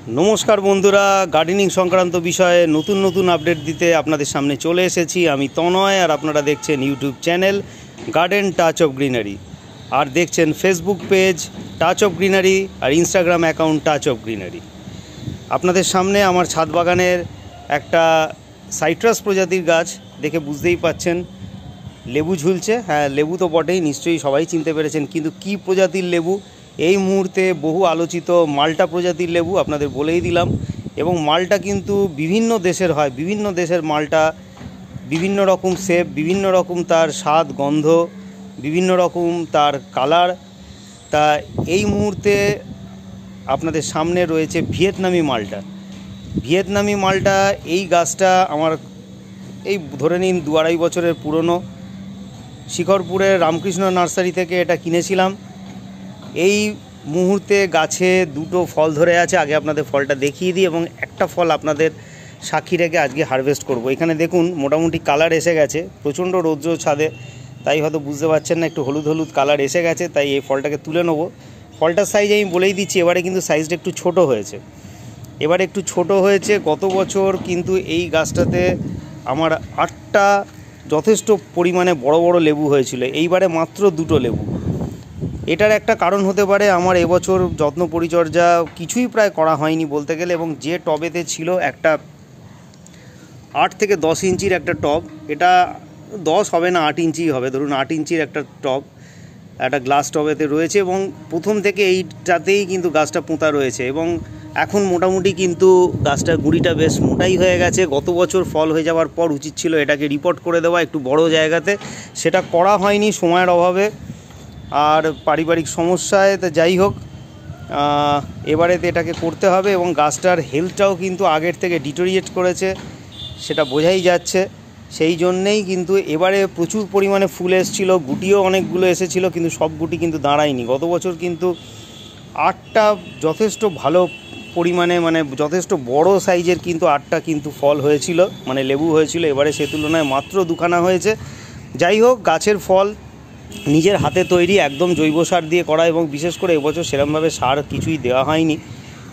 नमस्कार बंधुरा गार्डनिंग संक्रांत विषये नतून नतून अपडेट दीते आपनादेर सामने चले एसेछि आमि तनय और आपनारा देखछेन यूट्यूब चैनल गार्डन टाच अफ ग्रीनारि और देखछेन फेसबुक पेज टाच अफ ग्रीनारि और इंस्टाग्राम अ্যাকাউন্ট टाच अफ ग्रीनारि। आपनादेर सामने आमार छाद बागानेर एकटा साइट्रास प्रजातिर गाछ देखे बुझतेई पाच्छेन लेबू झुलছে। हाँ लेबू तो बटेई, निश्चयई सबाई चिनते पेरेछेन, किन्तु कि प्रजातिर लेबू এই মুহূর্তে বহু আলোচিত মাল্টা প্রজাতির লেবু আপনাদের বলেই দিলাম। এবং মালটা কিন্তু বিভিন্ন দেশের হয়, বিভিন্ন দেশের মালটা বিভিন্ন রকম শেপ, বিভিন্ন রকম তার স্বাদ গন্ধ, বিভিন্ন রকম তার কালার। তা এই মুহূর্তে আপনাদের সামনে রয়েছে ভিয়েতনামি মালটা। ভিয়েতনামি মালটা এই গাছটা আমার এই ধরে নিন 2-2.5 বছরের পুরনো। শিকরপুরের রামকৃষ্ণ নার্সারি থেকে এটা কিনেছিলাম। এই মুহূর্তে গাছে দুটো ফল ধরে আছে, আগে আপনাদের ফলটা দেখিয়ে দিই এবং একটা ফল আপনাদের সাক্ষী রেখে আজকে হারভেস্ট করব। এখানে দেখুন মোটামুটি কালার এসে গেছে, প্রচণ্ড রৌদ্র ছাদে, তাই হয়তো বুঝতে পারছেন না, একটু হলুদ হলুদ কালার এসে গেছে, তাই এই ফলটাকে তুলে নেব। ফলটার সাইজ আমি বলেই দিচ্ছি, এবারে কিন্তু সাইজটা একটু ছোট হয়েছে, এবারে একটু ছোট হয়েছে। গত বছর কিন্তু এই গাছটাতে আমার 8টা যথেষ্ট পরিমাণে বড় বড় লেবু হয়েছিল, এইবারে মাত্র 2টো লেবু। এটার একটা কারণ হতে পারে আমার এবছর যত্ন পরিচর্যা কিছুই প্রায় করা হয়নি বলতে গেলে, এবং যে টবেতে ছিল একটা 8 থেকে 10 ইঞ্চির একটা টব, এটা 10 হবে না 8 ইঞ্চি হবে, ধরুন 8 ইঞ্চির একটা টব, একটা গ্লাস টবেতে রয়েছে এবং প্রথম থেকে এইটাতেই কিন্তু গাছটা পোঁতা রয়েছে এবং এখন মোটামুটি কিন্তু গাছটার গুঁড়িটা বেশ মোটাই হয়ে গেছে। গত বছর ফল হয়ে যাওয়ার পর উচিত ছিল এটাকে রিপোর্ট করে দেওয়া একটু বড় জায়গাতে, সেটা করা হয়নি সময়ের অভাবে আর পারিবারিক সমস্যায়। তো যাই হোক, এবারে তো এটাকে করতে হবে এবং গাছটার হেলথটাও কিন্তু আগের থেকে ডিটোরিয়েট করেছে, সেটা বোঝাই যাচ্ছে। সেই জন্যেই কিন্তু এবারে প্রচুর পরিমাণে ফুল এসেছিলো, গুটিও অনেকগুলো এসেছিলো, কিন্তু সব গুটি কিন্তু দাঁড়ায়নি। গত বছর কিন্তু 8টা যথেষ্ট ভালো পরিমাণে, মানে যথেষ্ট বড় সাইজের কিন্তু 8টা কিন্তু ফল হয়েছিল, মানে লেবু হয়েছিল। এবারে সে তুলনায় মাত্র 2খানা হয়েছে। যাই হোক, গাছের ফল নিজের হাতে তৈরি, একদম জৈব সার দিয়ে করা এবং বিশেষ করে এবছর সেরকমভাবে সার কিছুই দেওয়া হয়নি।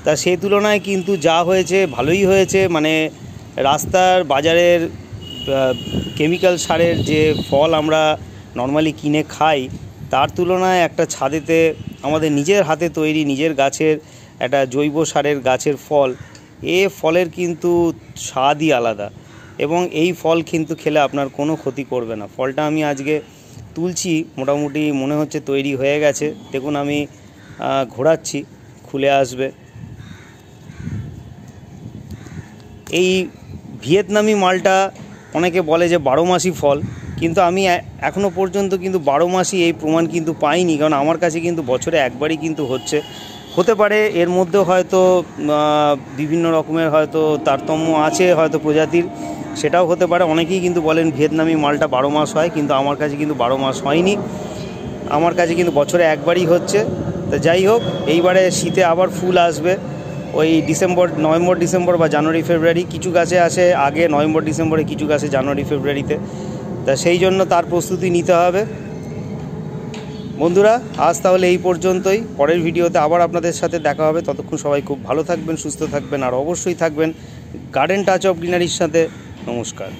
তা সেই তুলনায় কিন্তু যা হয়েছে ভালোই হয়েছে। মানে রাস্তার বাজারের কেমিক্যাল সারের যে ফল আমরা নর্মালি কিনে খাই, তার তুলনায় একটা ছাদেতে আমাদের নিজের হাতে তৈরি নিজের গাছের একটা জৈব সারের গাছের ফল, এ ফলের কিন্তু স্বাদই আলাদা এবং এই ফল কিন্তু খেলে আপনার কোনো ক্ষতি করবে না। ফলটা আমি আজকে তুলছি, মোটামুটি মনে হচ্ছে তৈরি হয়ে গেছে। দেখুন আমি ঘোরাচ্ছি, খুলে আসবে। এই ভিয়েতনামি মালটা অনেকে বলে যে 12 মাসই ফল, কিন্তু আমি এখনও পর্যন্ত কিন্তু 12 মাসই এই প্রমাণ কিন্তু পাইনি, কারণ আমার কাছে কিন্তু বছরে একবারই কিন্তু হতে পারে এর মধ্যে হয়তো বিভিন্ন রকমের হয়তো তারতম্য আছে হয়তো প্রজাতির, সেটাও হতে পারে। অনেকেই কিন্তু বলেন ভিয়েতনামি মালটা 12 মাস হয়, কিন্তু আমার কাছে কিন্তু 12 মাস হয়নি, আমার কাছে কিন্তু বছরে একবারই হচ্ছে। তো যাই হোক, এইবারে শীতে আবার ফুল আসবে ওই নভেম্বর ডিসেম্বর বা জানুয়ারি ফেব্রুয়ারি। কিছু গাছে আসে আগে নভেম্বর ডিসেম্বরে, কিছু গাছে জানুয়ারি ফেব্রুয়ারিতে। তা সেই জন্য তার প্রস্তুতি নিতে হবে। বন্ধুরা আজ তাহলে এই পর্যন্তই, পরের ভিডিওতে আবার আপনাদের সাথে দেখা হবে। ততক্ষণ সবাই খুব ভালো থাকবেন, সুস্থ থাকবেন আর অবশ্যই থাকবেন গার্ডেন টাচ অফ গ্রিনারির সাথে। নমস্কার।